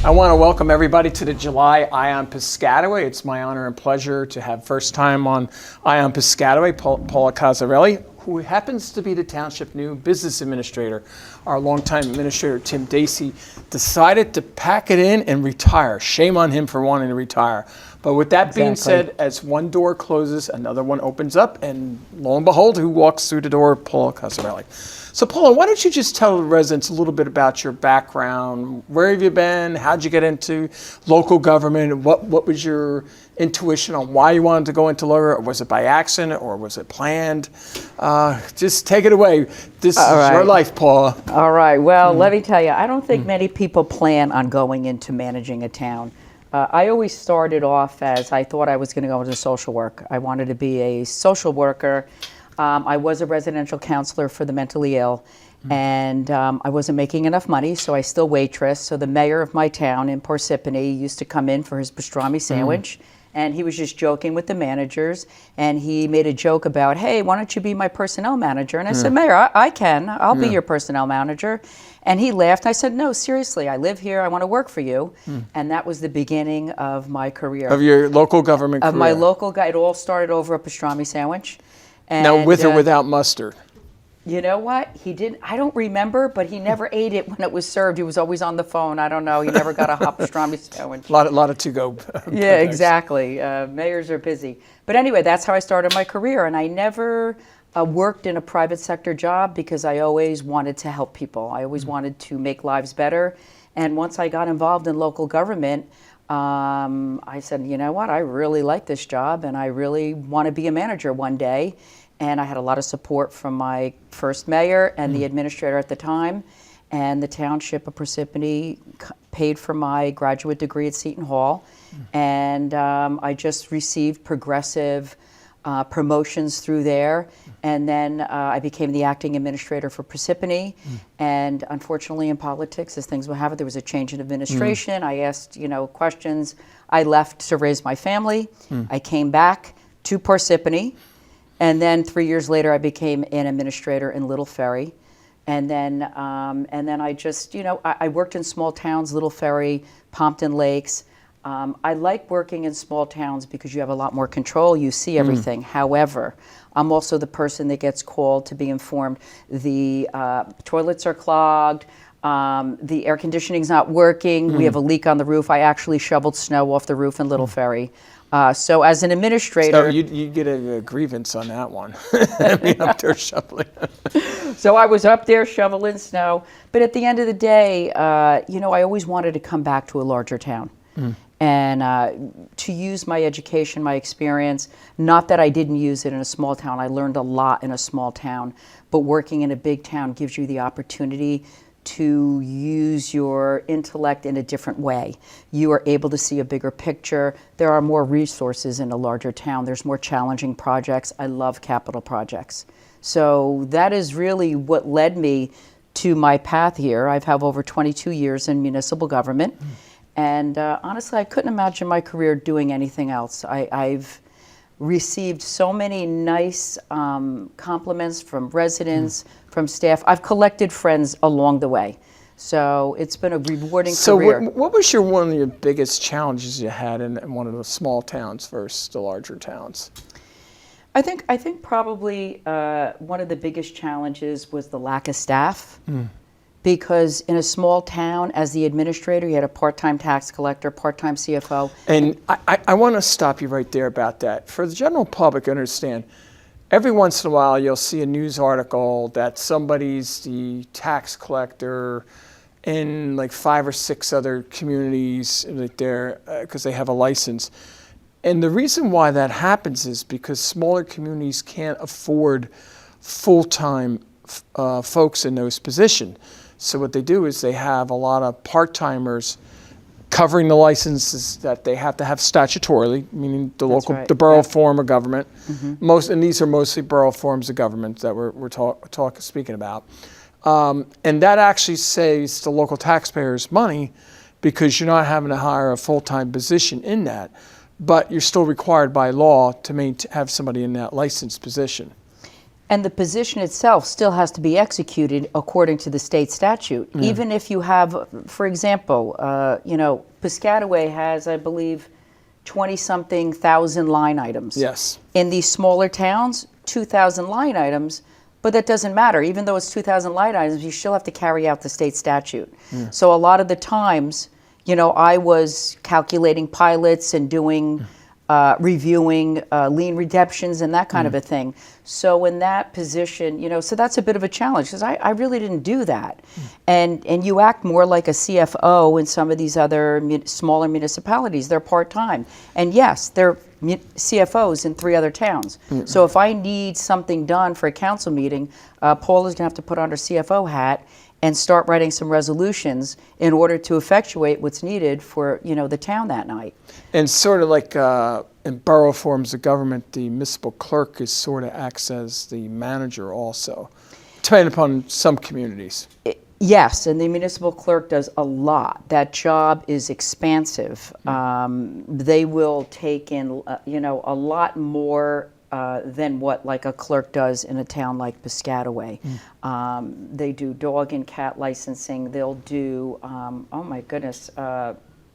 I want to welcome everybody to the July Eye on Piscataway. It's my honor and pleasure to have first time on Eye on Piscataway, Paula Cozzarelli, who happens to be the township new business administrator. Our longtime administrator, Tim Dacey, decided to pack it in and retire. Shame on him for wanting to retire. But with that being said, as one door closes, another one opens up, and lo and behold, who walks through the door? Paula Cozzarelli. So Paula, why don't you just tell the residents a little bit about your background? Where have you been? How'd you get into local government? What was your intuition on why you wanted to go into local? Or was it by accident or was it planned? Just take it away. This is your life, Paula. All right. Well, let me tell you, I don't think many people plan on going into managing a town. I always started off as I thought I was going to go into social work. I wanted to be a social worker. I was a residential counselor for the mentally ill, and I wasn't making enough money, so I still waitress. So the mayor of my town in Parsippany used to come in for his pastrami sandwich, and he was just joking with the managers, and he made a joke about, hey, why don't you be my personnel manager? And I said, Mayor, I can. I'll be your personnel manager. And he laughed. I said, no, seriously, I live here. I want to work for you. And that was the beginning of my career. Of your local government career. Of my local guy. It all started over a pastrami sandwich. And, now, with or without mustard? You know what? He didn't. I don't remember, but he never ate it when it was served. He was always on the phone. I don't know. He never got a hot pastrami sandwich. A lot of to-go. Yeah, exactly. Mayors are busy. But anyway, that's how I started my career. And I never worked in a private sector job because I always wanted to help people. I always wanted to make lives better. And once I got involved in local government, I said, you know what? I really like this job, and I really want to be a manager one day. And I had a lot of support from my first mayor and the administrator at the time. And the township of Parsippany paid for my graduate degree at Seton Hall. And I just received progressive promotions through there. And then I became the acting administrator for Parsippany. And unfortunately in politics, as things will have it, there was a change in administration. I asked, questions. I left to raise my family. I came back to Parsippany. And then 3 years later, I became an administrator in Little Ferry. And then I just, I worked in small towns, Little Ferry, Pompton Lakes. I like working in small towns because you have a lot more control. You see everything. However, I'm also the person that gets called to be informed. The toilets are clogged. The air conditioning's not working. We have a leak on the roof. I actually shoveled snow off the roof in Little Ferry. So as an administrator... So you get a grievance on that one. I mean, up there shoveling. So I was up there shoveling snow. But at the end of the day, I always wanted to come back to a larger town. And to use my education, my experience, not that I didn't use it in a small town. I learned a lot in a small town. But working in a big town gives you the opportunity to use your intellect in a different way. You are able to see a bigger picture. There are more resources in a larger town. There's more challenging projects. I love capital projects. So that is really what led me to my path here. I've had over 22 years in municipal government. And honestly, I couldn't imagine my career doing anything else. I've received so many nice compliments from residents, from staff. I've collected friends along the way. So it's been a rewarding career. So what was one of your biggest challenges you had in one of the small towns versus the larger towns? I think probably one of the biggest challenges was the lack of staff. Because in a small town, as the administrator, you had a part-time tax collector, part-time CFO. And I want to stop you right there about that. For the general public, understand, every once in a while you'll see a news article that somebody's the tax collector in like 5 or 6 other communities right there because they have a license. And the reason why that happens is because smaller communities can't afford full-time folks in those positions. So what they do is they have a lot of part-timers covering the licenses that they have to have statutorily, meaning the borough form of government. And these are mostly borough forms of government that we're speaking about. And that actually saves the local taxpayers money because you're not having to hire a full-time position in that, but you're still required by law to have somebody in that licensed position. And the position itself still has to be executed according to the state statute. Even if you have, for example, Piscataway has, I believe, 20-something thousand line items. Yes. In these smaller towns, 2,000 line items, but that doesn't matter. Even though it's 2,000 line items, you still have to carry out the state statute. So a lot of the times, I was calculating pilots and doing, reviewing lien redemptions and that kind of a thing. So in that position, so that's a bit of a challenge because I really didn't do that. And you act more like a CFO in some of these other smaller municipalities. They're part-time. And yes, they're CFOs in 3 other towns. So if I need something done for a council meeting, Paula's going to have to put on her CFO hat and start writing some resolutions in order to effectuate what's needed for, the town that night. And sort of like in borough forms of government, the municipal clerk is sort of acts as the manager also, depending upon some communities. Yes, and the municipal clerk does a lot. That job is expansive. They will take in, a lot more than what like a clerk does in a town like Piscataway. They do dog and cat licensing. They'll do, oh my goodness,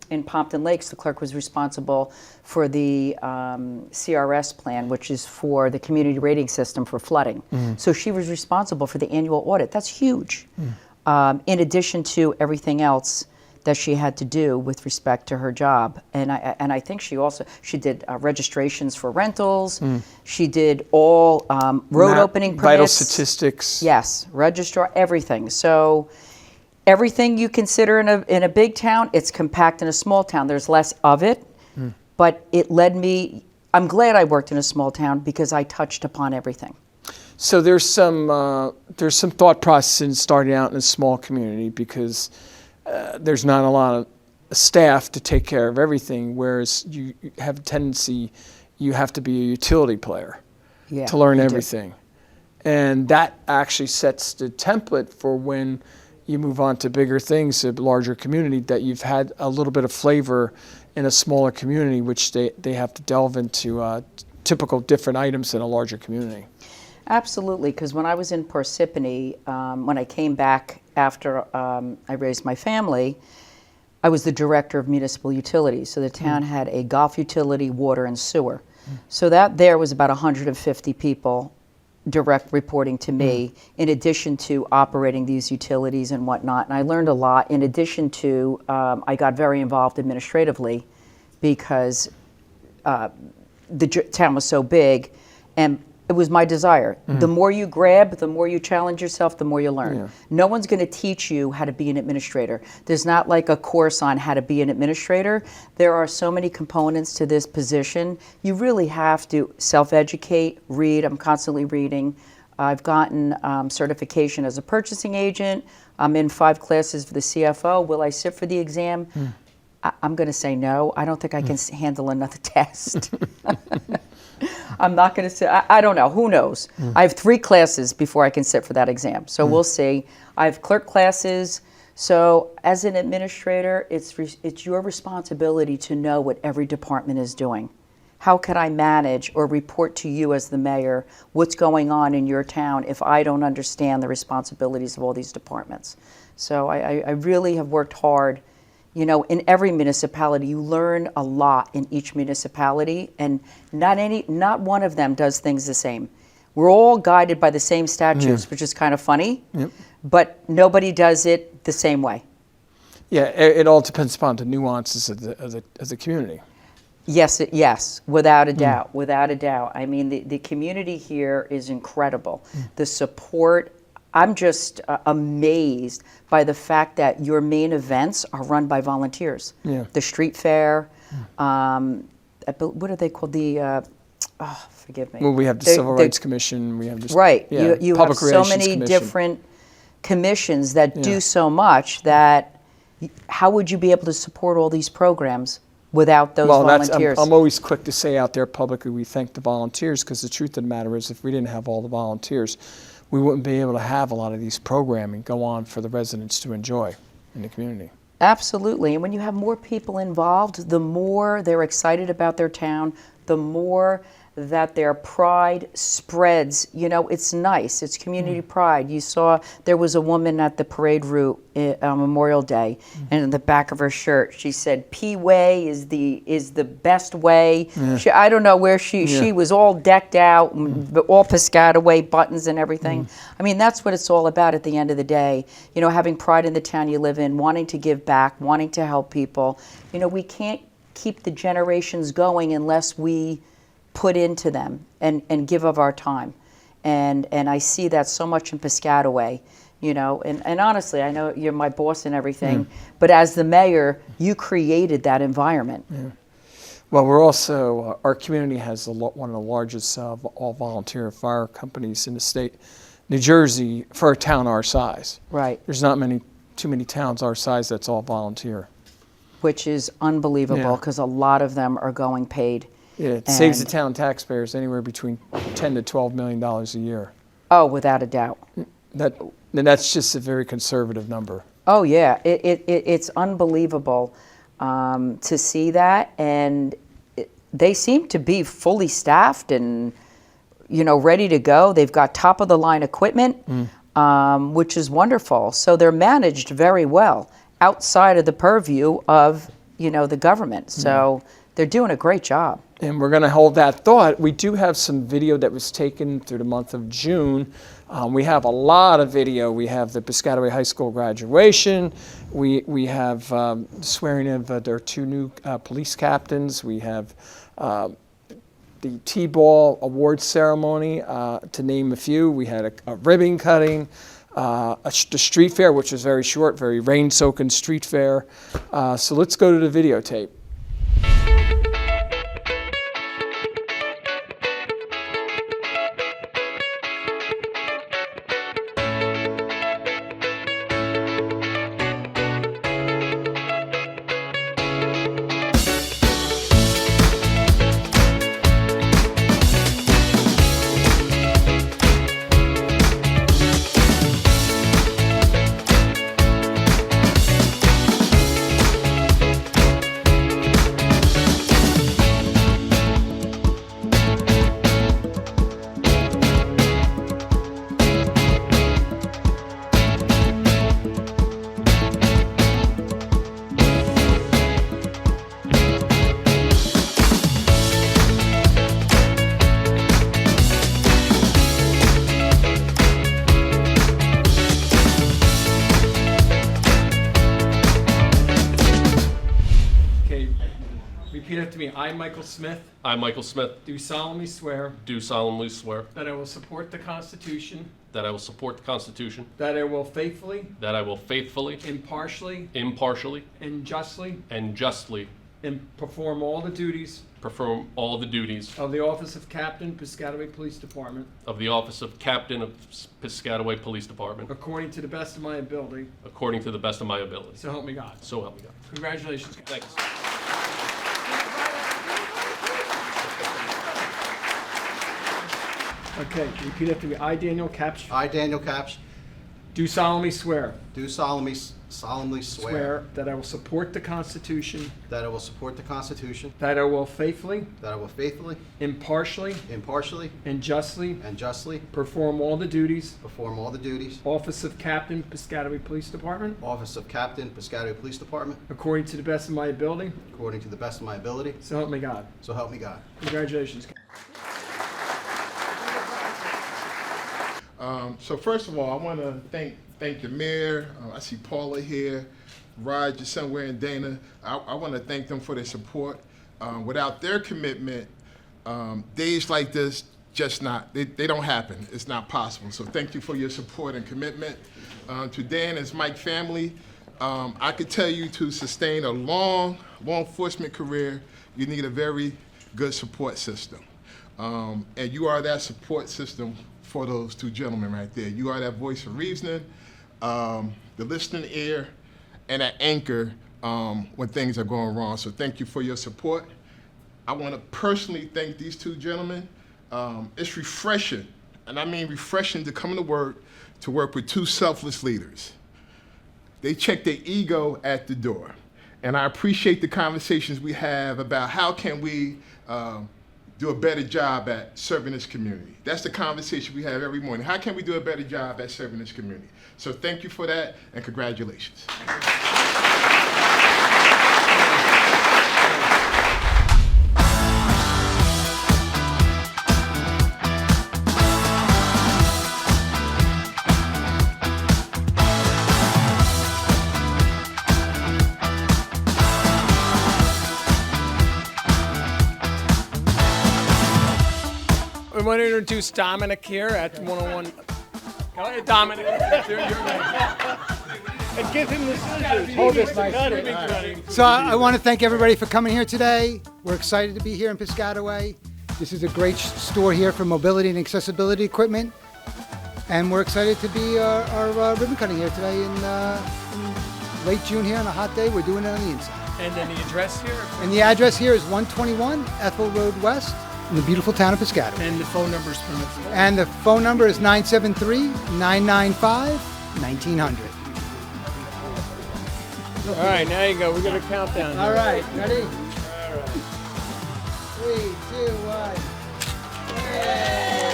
in Pompton Lakes, the clerk was responsible for the CRS plan, which is for the community rating system for flooding. So she was responsible for the annual audit. That's huge. In addition to everything else that she had to do with respect to her job. And I think she did registrations for rentals. She did all road opening permits. Vital statistics. Yes, registrar, everything. So everything you consider in a big town, it's compact in a small town. There's less of it, but it led me, I'm glad I worked in a small town because I touched upon everything. So there's some thought process in starting out in a small community because there's not a lot of staff to take care of everything, whereas you have a tendency, you have to be a utility player to learn everything. And that actually sets the template for when you move on to bigger things, a larger community, that you've had a little bit of flavor in a smaller community, which they have to delve into typical different items in a larger community. Absolutely, because when I was in Parsippany, when I came back after I raised my family, I was the director of municipal utilities. So the town had a golf utility, water, and sewer. So that there was about 150 people direct reporting to me, in addition to operating these utilities and whatnot. And I learned a lot. In addition to, I got very involved administratively because the town was so big, and it was my desire. The more you grab, the more you challenge yourself, the more you learn. No one's going to teach you how to be an administrator. There's not like a course on how to be an administrator. There are so many components to this position. You really have to self-educate, read. I'm constantly reading. I've gotten certification as a purchasing agent. I'm in 5 classes for the CFO. Will I sit for the exam? I'm going to say no. I don't think I can handle another test. I'm not going to sit. I don't know. Who knows? I have 3 classes before I can sit for that exam. So we'll see. I have clerk classes. So as an administrator, it's your responsibility to know what every department is doing. How can I manage or report to you as the mayor what's going on in your town if I don't understand the responsibilities of all these departments? So I really have worked hard. In every municipality, you learn a lot in each municipality, and not one of them does things the same. We're all guided by the same statutes, which is kind of funny, but nobody does it the same way. Yeah, it all depends upon the nuances of the community. Yes, without a doubt, without a doubt. I mean, the community here is incredible. The support. I'm just amazed by the fact that your main events are run by volunteers. The street fair, what are they called? Forgive me. Well, we have the Civil Rights Commission. We have this, you have so many different commissions that do so much that how would you be able to support all these programs without those volunteers? I'm always quick to say out there publicly we thank the volunteers, because the truth of the matter is if we didn't have all the volunteers, we wouldn't be able to have a lot of these programming go on for the residents to enjoy in the community. Absolutely. And when you have more people involved, the more they're excited about their town, the more that their pride spreads. You know, it's nice. It's community pride. You saw there was a woman at the parade route on Memorial Day, and in the back of her shirt, she said, "P-Way is the best way." I don't know where she was all decked out, all Piscataway buttons and everything. I mean, that's what it's all about at the end of the day. You know, having pride in the town you live in, wanting to give back, wanting to help people. You know, we can't keep the generations going unless we put into them and give of our time. And I see that so much in Piscataway, you know, and honestly, I know you're my boss and everything, but as the mayor, you created that environment. Well, we're also, our community has one of the largest all volunteer fire companies in the state, New Jersey, for a town our size. Right. There's not too many towns our size that's all volunteer. Which is unbelievable because a lot of them are going paid. Yeah, it saves the town taxpayers anywhere between $10 to $12 million a year. Oh, without a doubt. That's just a very conservative number. Oh yeah, it's unbelievable to see that, and they seem to be fully staffed and, you know, ready to go. They've got top of the line equipment, which is wonderful. So they're managed very well outside of the purview of, you know, the government. So they're doing a great job. And we're going to hold that thought. We do have some video that was taken through the month of June. We have a lot of video. We have the Piscataway High School graduation. We have swearing of their 2 new police captains. We have the T-ball award ceremony, to name a few. We had a ribbon cutting, the street fair, which was very short, very rain-soaking street fair. So let's go to the videotape. Repeat after me. I, Michael Smith, I, Michael Smith, do solemnly swear do solemnly swear that I will support the Constitution, that I will support the Constitution, that I will faithfully, impartially, impartially, and justly perform all the duties perform all the duties of the office of Captain, Piscataway Police Department, of the office of Captain of Piscataway Police Department, according to the best of my ability. according to the best of my ability. So help me God. So help me God. Congratulations. Thanks. Okay, repeat after me. I, Daniel Capsh, I, Daniel Capsh, do solemnly swear do solemnly swear that I will support the Constitution, that I will support the Constitution, that I will faithfully, that I will faithfully, impartially, impartially, and justly and justly perform all the duties perform all the duties office of Captain, Piscataway Police Department, office of Captain, Piscataway Police Department, according to the best of my ability. according to the best of my ability. So help me God. So help me God. Congratulations. So first of all, I want to thank the mayor. I see Paula here, Roger somewhere in Dana. I want to thank them for their support. Without their commitment, days like this they don't happen. It's not possible. So thank you for your support and commitment. To Dan and Mike family, I could tell you to sustain a long law enforcement career, you need a very good support system. And you are that support system for those two gentlemen right there. You are that voice of reasoning, the listening ear, and that anchor when things are going wrong. So thank you for your support. I want to personally thank these two gentlemen. It's refreshing, and I mean refreshing to come to work with two selfless leaders. They check their ego at the door. And I appreciate the conversations we have about how can we do a better job at serving this community? That's the conversation we have every morning. How can we do a better job at serving this community? So thank you for that, and congratulations. We want to introduce Dominic here at 101. Go ahead, Dominic. And give him the scissors. Hold this nicely. So I want to thank everybody for coming here today. We're excited to be here in Piscataway. This is a great store here for mobility and accessibility equipment. And we're excited to be our ribbon cutting here today in late June here on a hot day. We're doing it on the inside. And then the address here? And the address here is 121 Ethel Road West in the beautiful town of Piscataway. And the phone number's from the And the phone number is 973-995-1900. All right, now you go. We're going to count down. All right, ready? 3, 2, 1. Yay!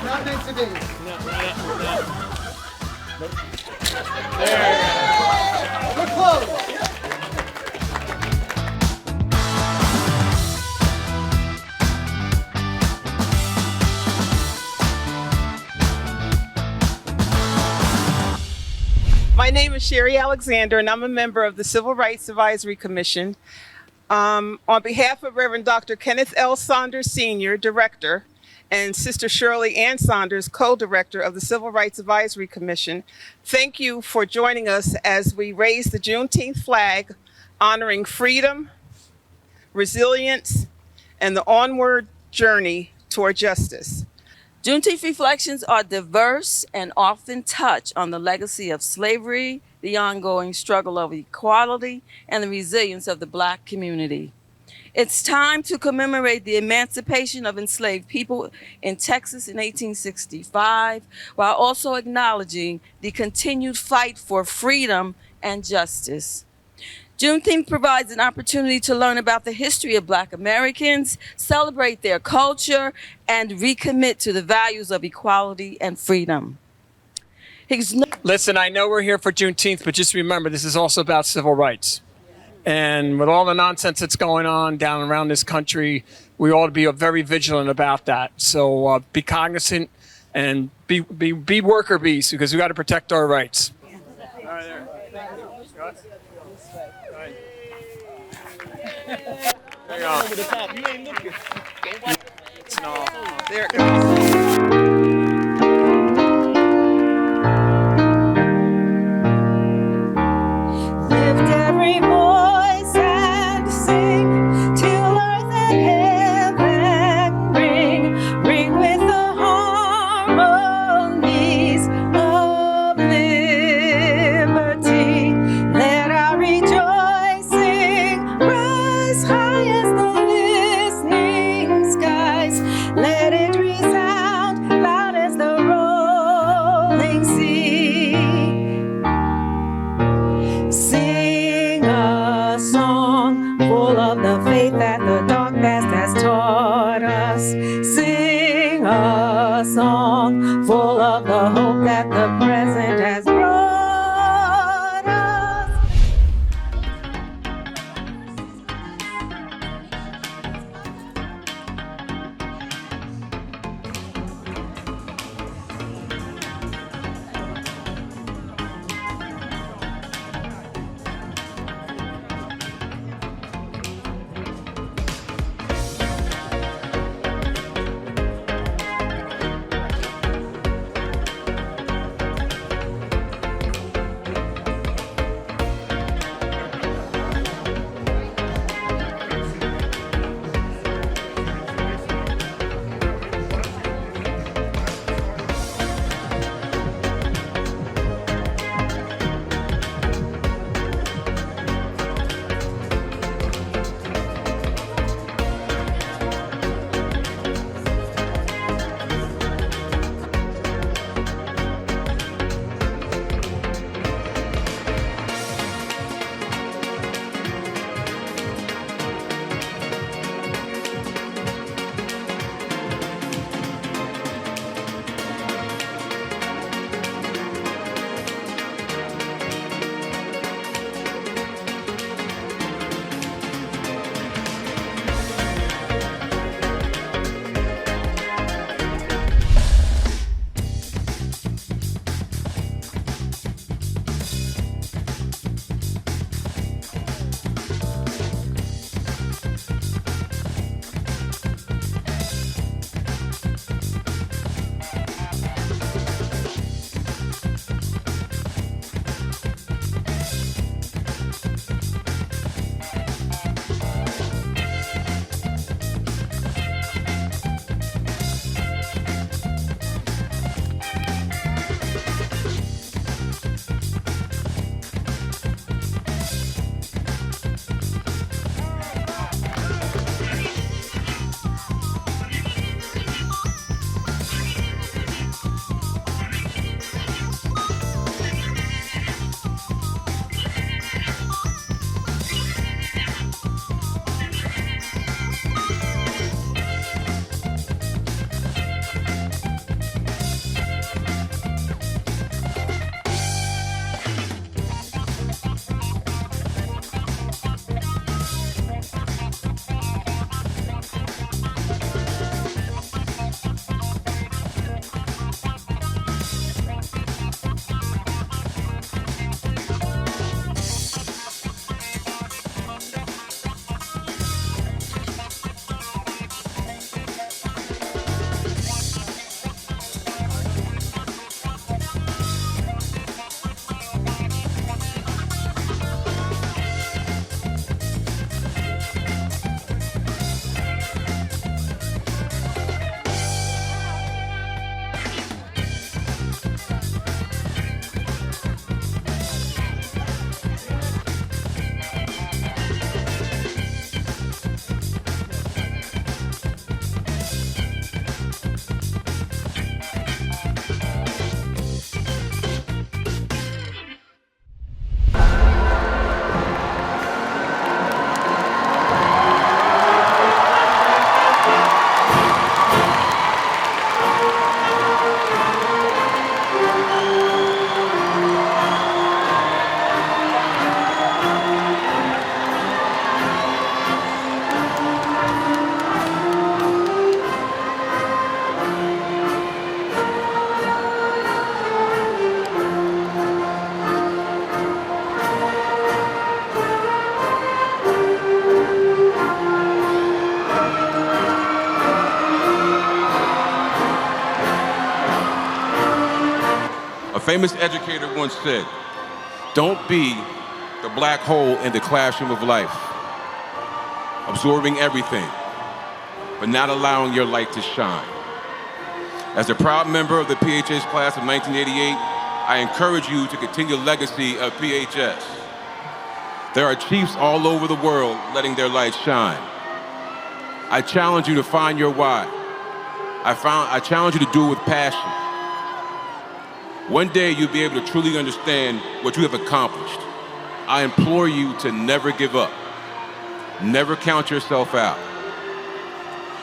Not meant to be. There. We're close. My name is Sherry Alexander, and I'm a member of the Civil Rights Advisory Commission. On behalf of Reverend Dr. Kenneth L. Saunders Sr., Director, and Sister Shirley Ann Saunders, Co-Director of the Civil Rights Advisory Commission, thank you for joining us as we raise the Juneteenth flag, honoring freedom, resilience, and the onward journey toward justice. Juneteenth reflections are diverse and often touch on the legacy of slavery, the ongoing struggle of equality, and the resilience of the Black community. It's time to commemorate the emancipation of enslaved people in Texas in 1865, while also acknowledging the continued fight for freedom and justice. Juneteenth provides an opportunity to learn about the history of Black Americans, celebrate their culture, and recommit to the values of equality and freedom. Listen, I know we're here for Juneteenth, but just remember, this is also about civil rights. And with all the nonsense that's going on down around this country, we ought to be very vigilant about that. So be cognizant and be worker bees, because we got to protect our rights. All right, there. There you go. You ain't looking. No. There it goes. Lift every voice and sing till earth and heaven ring, ring with the harmonies of liberty. Let our rejoicing rise high as the listening skies. Let it resound famous educator once said, "Don't be the black hole in the classroom of life, absorbing everything, but not allowing your light to shine." As a proud member of the PHS Class of 1988, I encourage you to continue the legacy of PHS. There are chiefs all over the world letting their light shine. I challenge you to find your why. I challenge you to do it with passion. One day you'll be able to truly understand what you have accomplished. I implore you to never give up. Never count yourself out.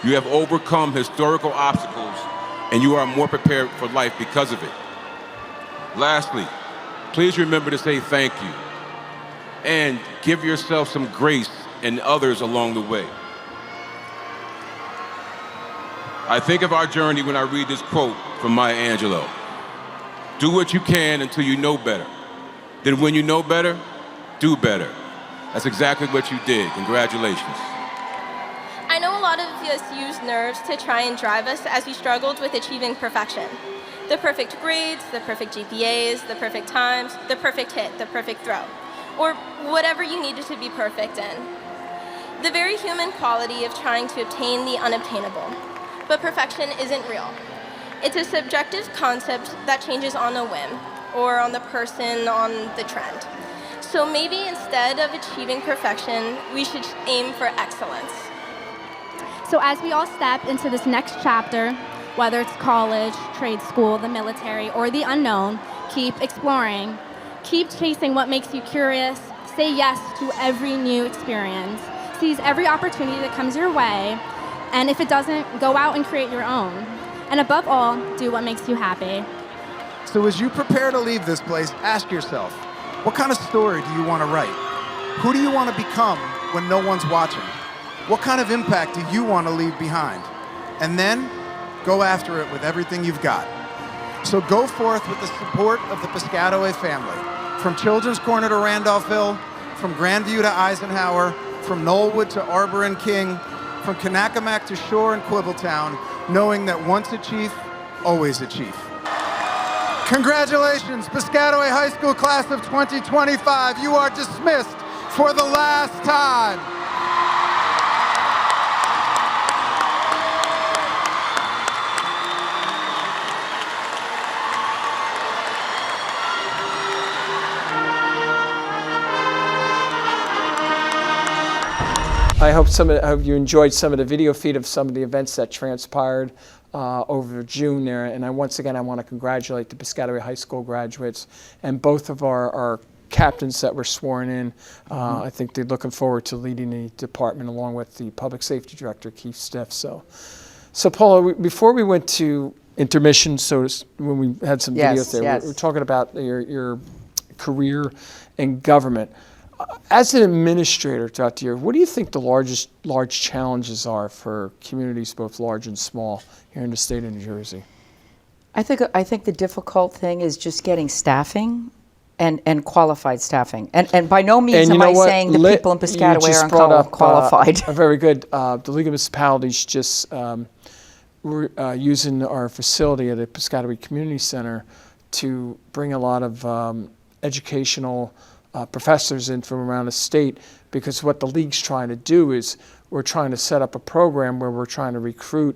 You have overcome historical obstacles and you are more prepared for life because of it. Lastly, please remember to say thank you and give yourself some grace and others along the way. I think of our journey when I read this quote from Maya Angelou. Do what you can until you know better. Then when you know better, do better. That's exactly what you did. Congratulations. I know a lot of us use nerves to try and drive us as we struggled with achieving perfection. The perfect grades, the perfect GPAs, the perfect times, the perfect hit, the perfect throw, or whatever you needed to be perfect in. The very human quality of trying to obtain the unobtainable. But perfection isn't real. It's a subjective concept that changes on a whim, or on the person, on the trend. So maybe instead of achieving perfection, we should aim for excellence. So as we all step into this next chapter, whether it's college, trade school, the military, or the unknown, keep exploring. Keep chasing what makes you curious. Say yes to every new experience. Seize every opportunity that comes your way. And if it doesn't, go out and create your own. And above all, do what makes you happy. So as you prepare to leave this place, ask yourself, what kind of story do you want to write? Who do you want to become when no one's watching? What kind of impact do you want to leave behind? And then, go after it with everything you've got. So go forth with the support of the Piscataway family. From Children's Corner to Randolphville, from Grandview to Eisenhower, from Knollwood to Arbor and King, from Kanakamak to Shore and Quibbletown, knowing that once a chief, always a chief. Congratulations, Piscataway High School Class of 2025. You are dismissed for the last time. I hope you enjoyed some of the video feed of some of the events that transpired over June there. And once again, I want to congratulate the Piscataway High School graduates and both of our captains that were sworn in. I think they're looking forward to leading the department along with the Public Safety Director, Keith Stiff. So Paula, before we went to intermission, when we had some videos there, we were talking about your career in government. As an administrator throughout the year, what do you think the large challenges are for communities, both large and small, here in the state of New Jersey? I think the difficult thing is just getting staffing and qualified staffing. And by no means am I saying the people in Piscataway are unqualified. Very good. The League of Municipalities just we're using our facility at the Piscataway Community Center to bring a lot of educational professors in from around the state, because what the league's trying to do is we're trying to set up a program where we're trying to recruit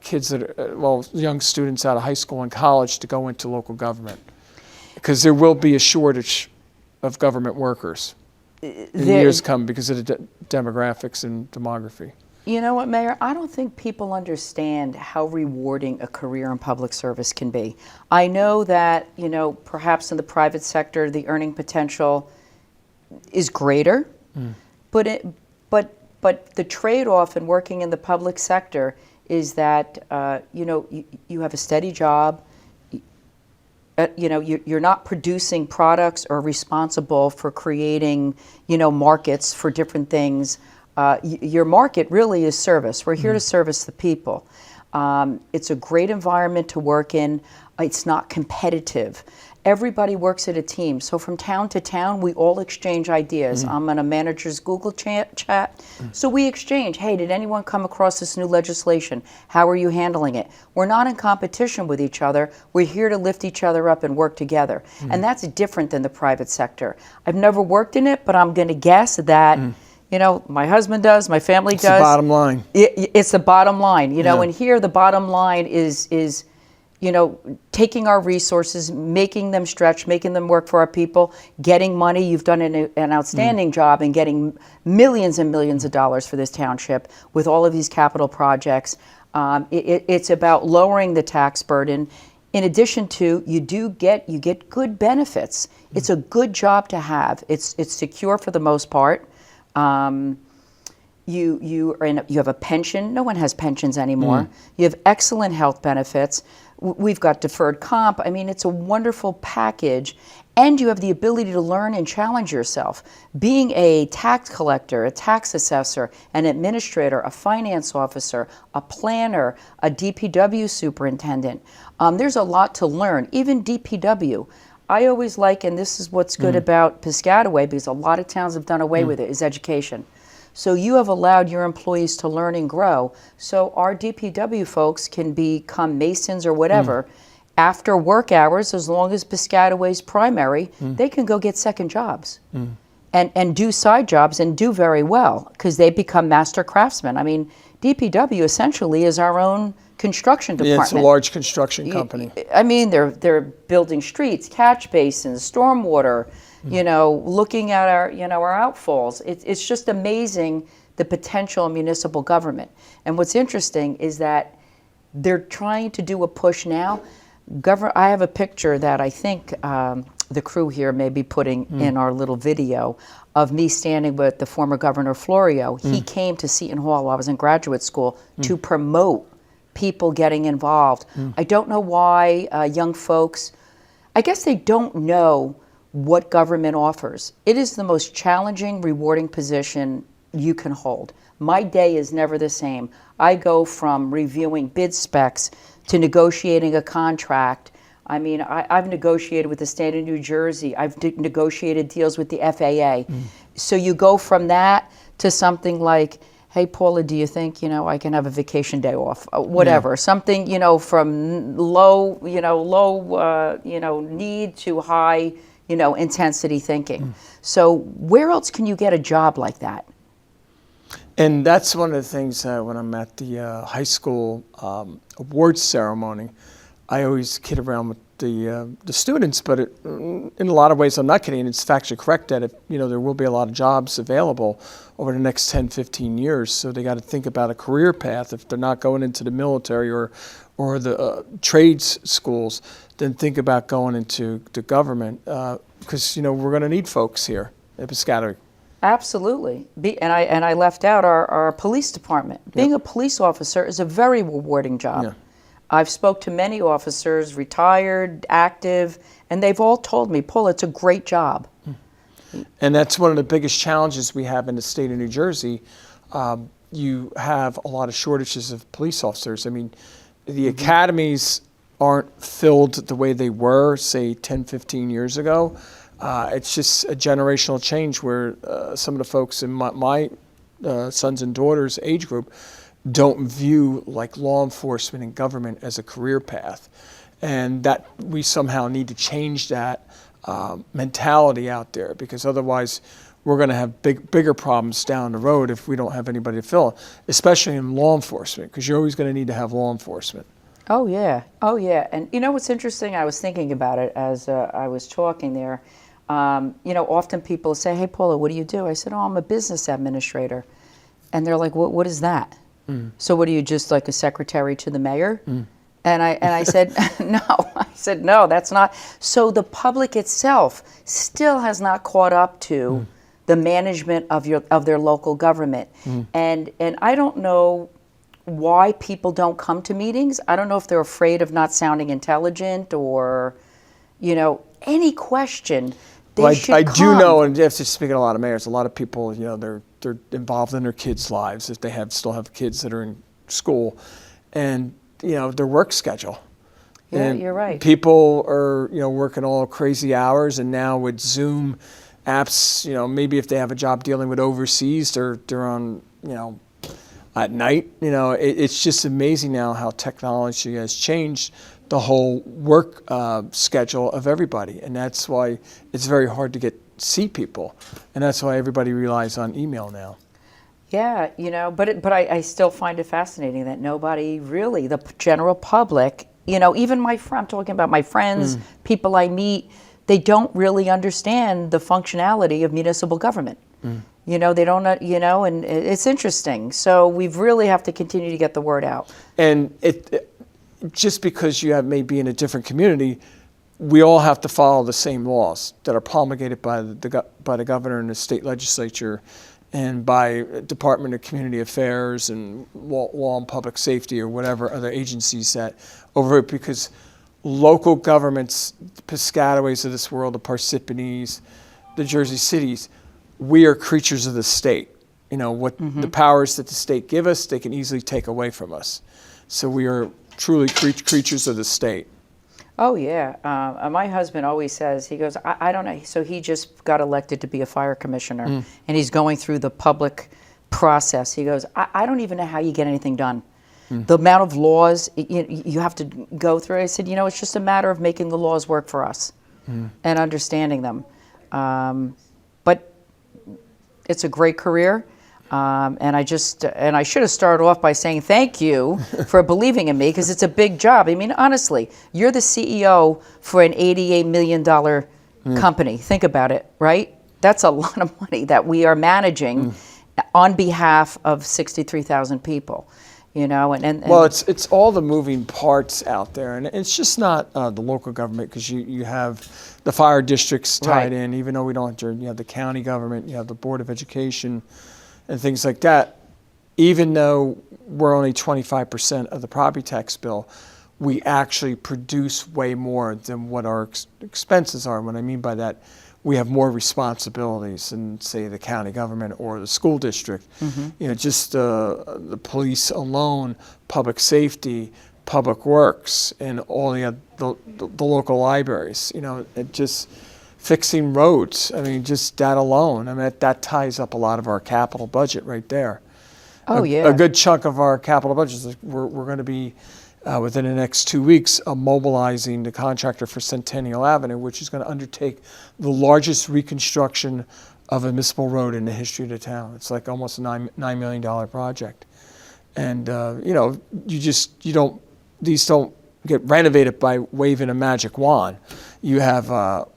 kids that are, young students out of high school and college to go into local government, because there will be a shortage of government workers in years come because of the demographics and demography. You know what, Mayor? I don't think people understand how rewarding a career in public service can be. I know that, perhaps in the private sector, the earning potential is greater, but the trade-off in working in the public sector is that, you have a steady job. You're not producing products or responsible for creating, markets for different things. Your market really is service. We're here to service the people. It's a great environment to work in. It's not competitive. Everybody works at a team. So from town to town, we all exchange ideas. I'm in a manager's Google chat. So we exchange, hey, did anyone come across this new legislation? How are you handling it? We're not in competition with each other. We're here to lift each other up and work together. And that's different than the private sector. I've never worked in it, but I'm going to guess that, you know, my husband does, my family does. It's the bottom line. It's the bottom line, you know, Yeah. and here the bottom line is you know, taking our resources, making them stretch, making them work for our people, getting money. You've done an outstanding job in getting millions and millions of dollars for this township with all of these capital projects. It's about lowering the tax burden. In addition to, you get good benefits. It's a good job to have. It's secure for the most part. You have a pension. No one has pensions anymore. You have excellent health benefits. We've got deferred comp. I mean, it's a wonderful package. And you have the ability to learn and challenge yourself. Being a tax collector, a tax assessor, an administrator, a finance officer, a planner, a DPW superintendent, there's a lot to learn. Even DPW. I always like, and this is what's good about Piscataway, because a lot of towns have done away with it, is education. So you have allowed your employees to learn and grow. So our DPW folks can become masons or whatever. After work hours, as long as Piscataway's primary, they can go get second jobs and do side jobs and do very well because they become master craftsmen. I mean, DPW essentially is our own construction department. Yeah, it's a large construction company. I mean, they're building streets, catch basins, stormwater, you know, looking at our, you know, our outfalls. It's just amazing the potential in municipal government. And what's interesting is that they're trying to do a push now. I have a picture that I think the crew here may be putting in our little video of me standing with the former Governor Florio. He came to Seton Hall while I was in graduate school to promote people getting involved. I don't know why young folks, I guess they don't know what government offers. It is the most challenging, rewarding position you can hold. My day is never the same. I go from reviewing bid specs to negotiating a contract. I mean, I've negotiated with the state of New Jersey. I've negotiated deals with the FAA. So you go from that to something like, hey, Paula, do you think, you know, I can have a vacation day off? Whatever. Something, you know, from low need to high, you know, intensity thinking. So where else can you get a job like that? And that's one of the things when I'm at the high school awards ceremony, I always kid around with the students, but in a lot of ways I'm not kidding. It's factually correct that if, you know, there will be a lot of jobs available over the next 10, 15 years. So they got to think about a career path. If they're not going into the military or the trades schools, then think about going into the government because, you know, we're going to need folks here at Piscataway. Absolutely. And I left out our police department. Being a police officer is a very rewarding job. Yeah. I've spoke to many officers, retired, active, and they've all told me, Paul, it's a great job. And that's one of the biggest challenges we have in the state of New Jersey. You have a lot of shortages of police officers. I mean, the academies aren't filled the way they were, say, 10, 15 years ago. It's just a generational change where some of the folks in my sons and daughters' age group don't view like law enforcement and government as a career path. And that we somehow need to change that mentality out there because otherwise we're going to have bigger problems down the road if we don't have anybody to fill, especially in law enforcement because you're always going to need to have law enforcement. Oh, yeah. Oh, yeah. And you know what's interesting? I was thinking about it as I was talking there. You know, often people say, hey, Paula, what do you do? I said, oh, I'm a business administrator. And they're like, what is that? So what are you, just like a secretary to the mayor? And I said, no. I said, no, that's not. So the public itself still has not caught up to the management of their local government. And I don't know why people don't come to meetings. I don't know if they're afraid of not sounding intelligent or, you know, any question. Well, I do know, and after speaking to a lot of mayors, a lot of people, you know, they're involved in their kids' lives if they still have kids that are in school, and you know their work schedule. Yeah, And you're right. people are, working all crazy hours, and now with Zoom apps, maybe if they have a job dealing with overseas, they're on, at night. It's just amazing now how technology has changed the whole work schedule of everybody, and that's why it's very hard to see people, and that's why everybody relies on email now. Yeah, but I still find it fascinating that nobody really, the general public, even I'm talking about my friends, people I meet, they don't really understand the functionality of municipal government. They don't, and it's interesting. So we really have to continue to get the word out. And just because you may be in a different community, we all have to follow the same laws that are promulgated by the governor and the state legislature, and by Department of Community Affairs and Law and Public Safety or whatever other agencies that over it, because local governments, the Piscataways of this world, the Parsippany's, the Jersey Cities, we are creatures of the state. The powers that the state give us, they can easily take away from us. So we are truly creatures of the state. Oh, yeah. My husband always says, he goes, I don't know. So he just got elected to be a fire commissioner, and he's going through the public process. He goes, I don't even know how you get anything done. The amount of laws you have to go through. I said, it's just a matter of making the laws work for us and understanding them. But it's a great career. And I should have started off by saying thank you for believing in me, because it's a big job. I mean, honestly, you're the CEO for an $88 million company. Think about it, right? That's a lot of money that we are managing on behalf of 63,000 people. And well, it's all the moving parts out there, and it's just not the local government, because you have the fire districts tied in. Even though we don't, you have the county government, you have the Board of Education, and things like that. Even though we're only 25% of the property tax bill, we actually produce way more than what our expenses are. What I mean by that, we have more responsibilities than, say, the county government or the school district. Just the police alone, public safety, public works, and all the local libraries. Just fixing roads. I mean, just that alone. I mean, that ties up a lot of our capital budget right there. Oh, yeah. A good chunk of our capital budget is we're going to be, within the next 2 weeks, mobilizing the contractor for Centennial Avenue, which is going to undertake the largest reconstruction of a municipal road in the history of the town. It's like almost a $9 million project. And, these don't get renovated by waving a magic wand. You have our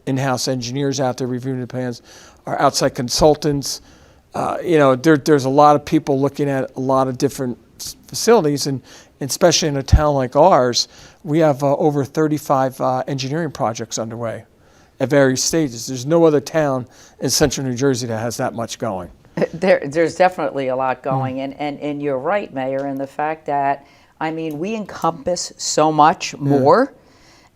in-house engineers out there reviewing the plans, our outside consultants. There's a lot of people looking at a lot of different facilities, and especially in a town like ours, we have over 35 engineering projects underway at various stages. There's no other town in central New Jersey that has that much going. There's definitely a lot going, and you're right, Mayor, in the fact that, I mean, we encompass so much more.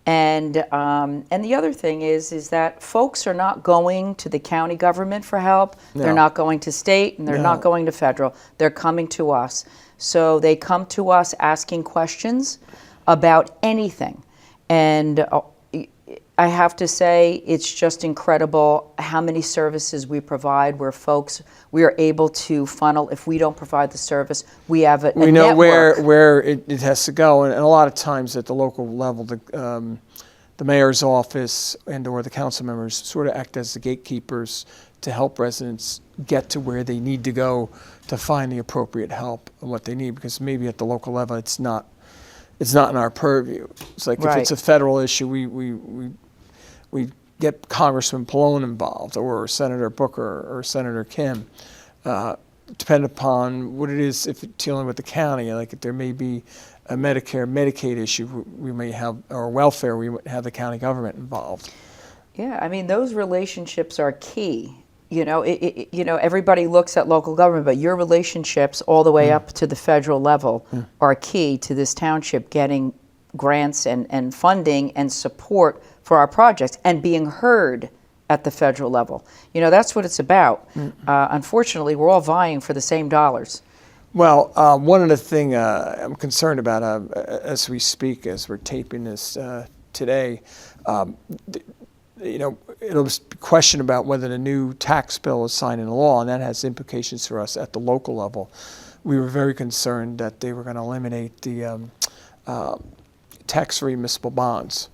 And the other thing is that folks are not going to the county government for help. No. They're not going to state, and they're not going to federal. They're coming to us. So they come to us asking questions about anything. And I have to say, it's just incredible how many services we provide, where folks, we are able to funnel. If we don't provide the service, we have a we know network. where it has to go, and a lot of times at the local level, the mayor's office and or the council members sort of act as the gatekeepers to help residents get to where they need to go to find the appropriate help and what they need, because maybe at the local level it's not in our purview. It's like if it's a federal issue, we get Congressman Paula involved, or Senator Booker or Senator Kim, depending upon what it is. If it's dealing with the county, like if there may be a Medicare, Medicaid issue, we may have, or welfare, we would have the county government involved. Yeah, I mean, those relationships are key. Everybody looks at local government, but your relationships all the way up to the federal level are key to this township getting grants and funding and support for our projects and being heard at the federal level. That's what it's about. Unfortunately, we're all vying for the same dollars. Well, one of the thing I'm concerned about as we speak, as we're taping this today, it'll be a question about whether the new tax bill is signed into law, and that has implications for us at the local level. We were very concerned that they were going to eliminate the tax-free municipal bonds.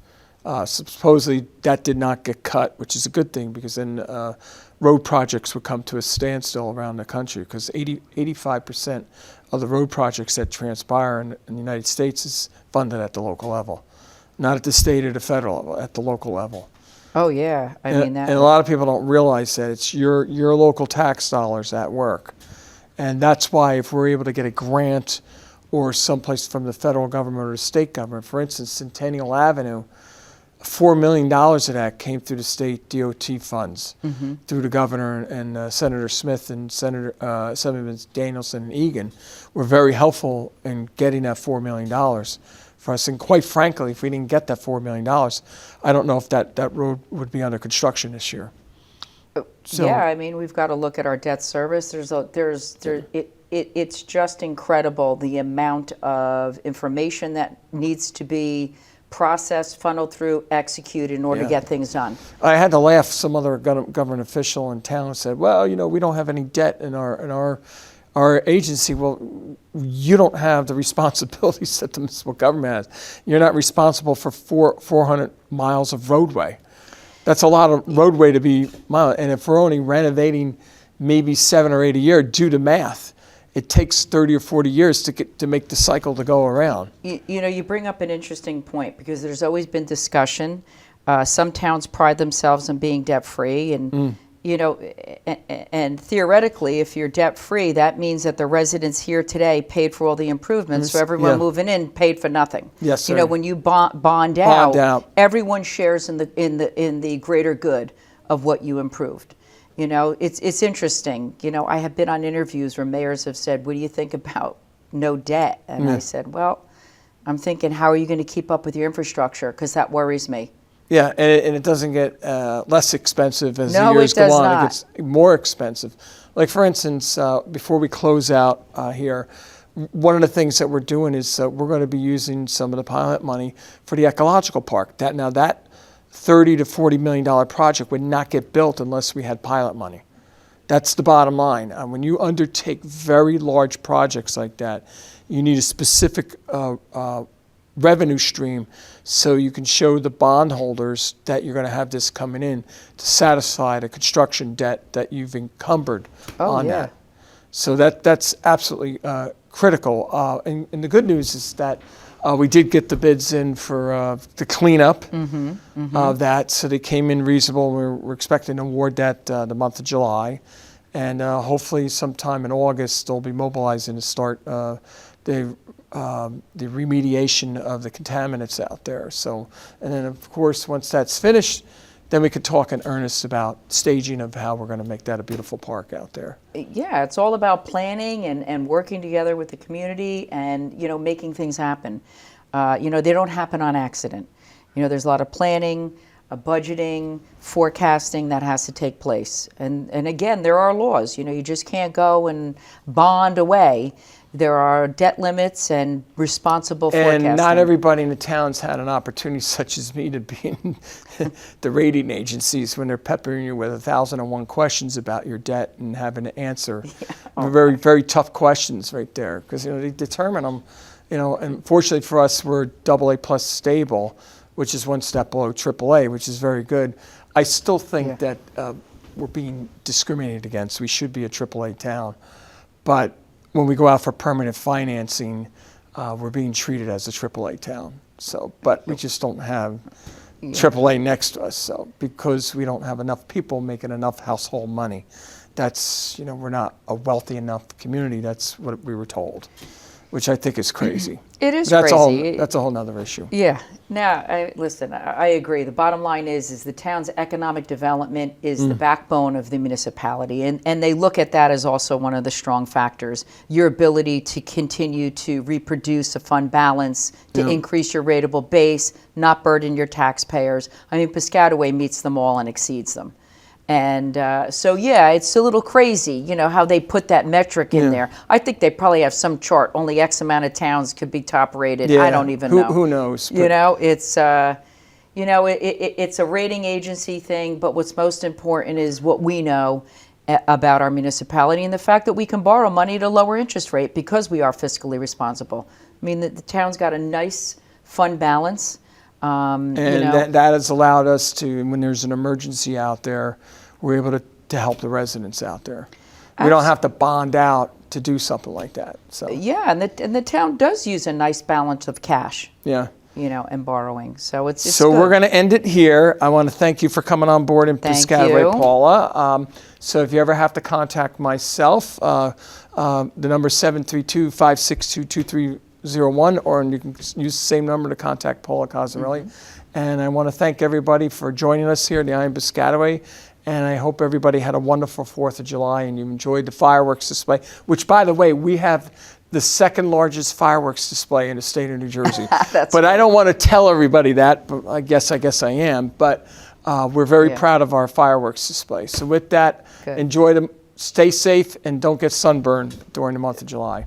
Supposedly that did not get cut, which is a good thing, because then road projects would come to a standstill around the country, because 85% of the road projects that transpire in the United States is funded at the local level, not at the state or the federal level, at the local level. Oh yeah, I mean that. And a lot of people don't realize that it's your local tax dollars at work, and that's why if we're able to get a grant or someplace from the federal government or the state government, for instance, Centennial Avenue, $4 million of that came through the state DOT funds, through the governor and Senator Smith and Senators Danielson and Egan were very helpful in getting that $4 million for us. And quite frankly, if we didn't get that $4 million, I don't know if that road would be under construction this year. So, yeah, I mean, we've got to look at our debt service. It's just incredible the amount of information that needs to be processed, funneled through, executed in order to get things done. I had to laugh. Some other government official in town said, "Well, we don't have any debt in our agency." Well, you don't have the responsibilities that the municipal government has. You're not responsible for 400 miles of roadway. That's a lot of roadway to be miles. And if we're only renovating maybe 7 or 8 a year, do the math. It takes 30 or 40 years to make the cycle to go around. You bring up an interesting point, because there's always been discussion. Some towns pride themselves on being debt-free, and and theoretically, if you're debt-free, that means that the residents here today paid for all the improvements, so everyone moving in paid for nothing. Yes, sir. When you bond out, everyone shares in the greater good of what you improved. It's interesting. I have been on interviews where mayors have said, "What do you think about no debt?" And I said, "Well, I'm thinking, how are you going to keep up with your infrastructure? Because that worries me." Yeah, and it doesn't get less expensive as the years go on. It gets more expensive. Like, for instance, before we close out here, one of the things that we're doing is we're going to be using some of the pilot money for the ecological park. That $30 to $40 million project would not get built unless we had pilot money. That's the bottom line. When you undertake very large projects like that, you need a specific revenue stream so you can show the bondholders that you're going to have this coming in to satisfy the construction debt that you've encumbered on that. So that's absolutely critical. And the good news is that we did get the bids in for the cleanup of that, so they came in reasonable. We're expecting to award that the month of July, and hopefully sometime in August they'll be mobilizing to start the remediation of the contaminants out there. So, and then of course once that's finished, then we could talk in earnest about staging of how we're going to make that a beautiful park out there. Yeah, it's all about planning and working together with the community and, making things happen. They don't happen on accident. There's a lot of planning, budgeting, forecasting that has to take place. And again, there are laws. You just can't go and bond away. There are debt limits and responsible forecasting. And not everybody in the towns had an opportunity, such as me, to be in the rating agencies when they're peppering you with 1,001 questions about your debt and having to answer very, very tough questions right there, because they determine them. And fortunately for us, we're AA plus stable, which is one step below AAA, which is very good. I still think that we're being discriminated against. We should be a AAA town, but when we go out for permanent financing, we're being treated as a AAA town. So, but we just don't have AAA next to us. So, because we don't have enough people making enough household money, that's we're not a wealthy enough community. That's what we were told, which I think is crazy. It is crazy. That's a whole nother issue. Yeah. Now, I agree. The bottom line is the town's economic development is the backbone of the municipality, and they look at that as also one of the strong factors. Your ability to continue to reproduce a fund balance, to increase your rateable base, not burden your taxpayers. I mean, Piscataway meets them all and exceeds them. And so, yeah, it's a little crazy, you know, how they put that metric in there. I think they probably have some chart. Only X amount of towns could be top rated. I don't even know. Who knows? You know, it's it's a rating agency thing. But what's most important is what we know about our municipality and the fact that we can borrow money at a lower interest rate because we are fiscally responsible. I mean, the town's got a nice fund balance. And you know, that has allowed us to, when there's an emergency out there, we're able to help the residents out there. We don't have to bond out to do something like that. So yeah, and the town does use a nice balance of cash. Yeah. You know, and borrowing. So it's so good. We're going to end it here. I want to thank you for coming on board in Thank Piscataway, you. Paula. So if you ever have to contact myself, the number is 732-562-2301, or you can use the same number to contact Paula Cozzarelli. And I want to thank everybody for joining us here at the Iron Piscataway. And I hope everybody had a wonderful 4th of July and you enjoyed the fireworks display, which, by the way, we have the second largest fireworks display in the state of New Jersey. But I don't want to tell everybody that, but I guess I am. But we're very proud of our fireworks display. So with that, enjoy them, stay safe, and don't get sunburned during the month of July.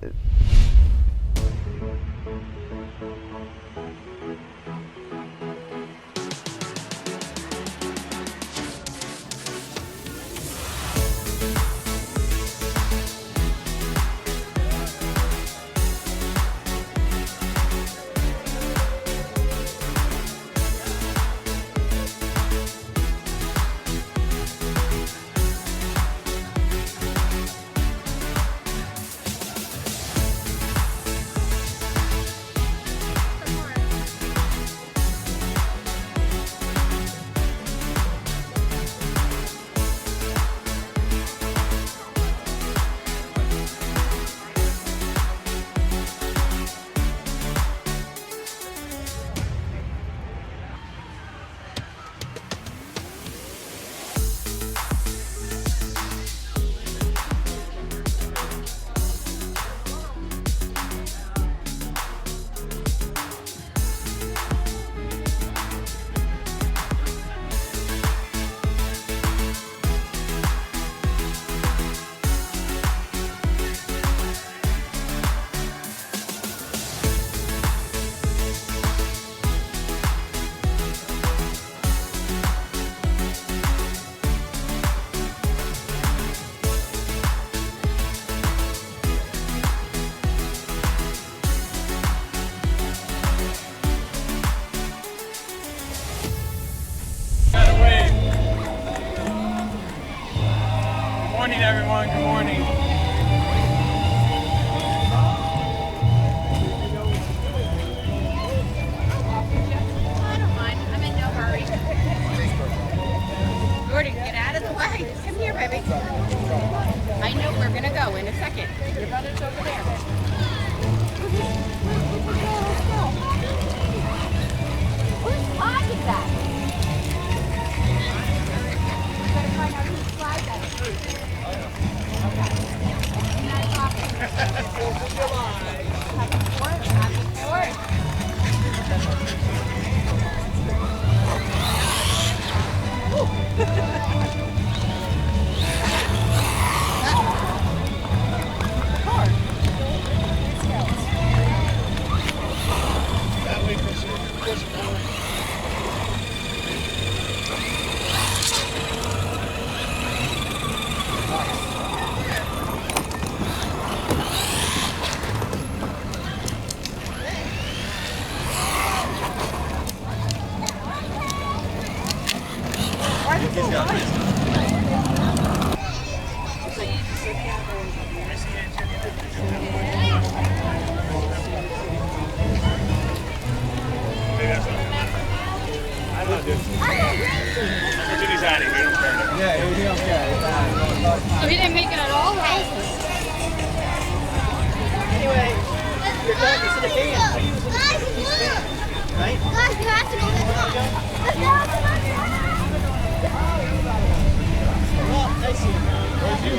Everyone, good morning. I don't mind. I'm in no hurry. Jordan, get out of the way. Come here, baby. I know we're gonna go in a second. Your brother's over there. Whose flag is that? We gotta find out whose flag that is. So he didn't make it at all? Anyway, you're talking to the band. Right? Guys, you have to go this way. Let's go. Well, I see. Where's you?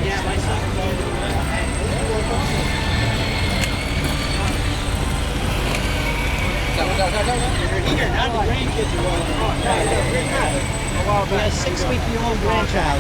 Yeah, my son. grandkids are rolling apart. We have a 6-week-old grandchild.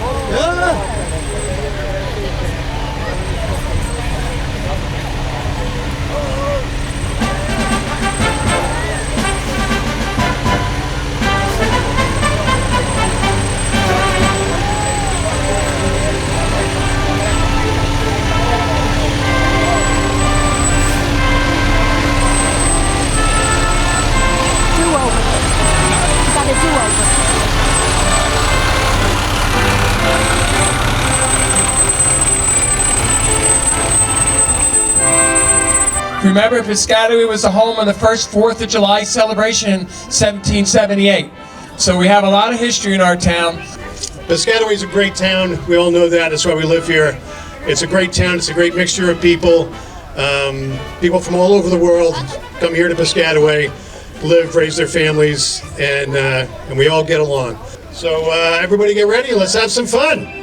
Remember, Piscataway was the home of the first 4th of July celebration in 1778. So we have a lot of history in our town. Piscataway is a great town. We all know that. That's why we live here. It's a great town. It's a great mixture of people. People from all over the world come here to Piscataway, live, raise their families, and we all get along. So everybody get ready. Let's have some fun.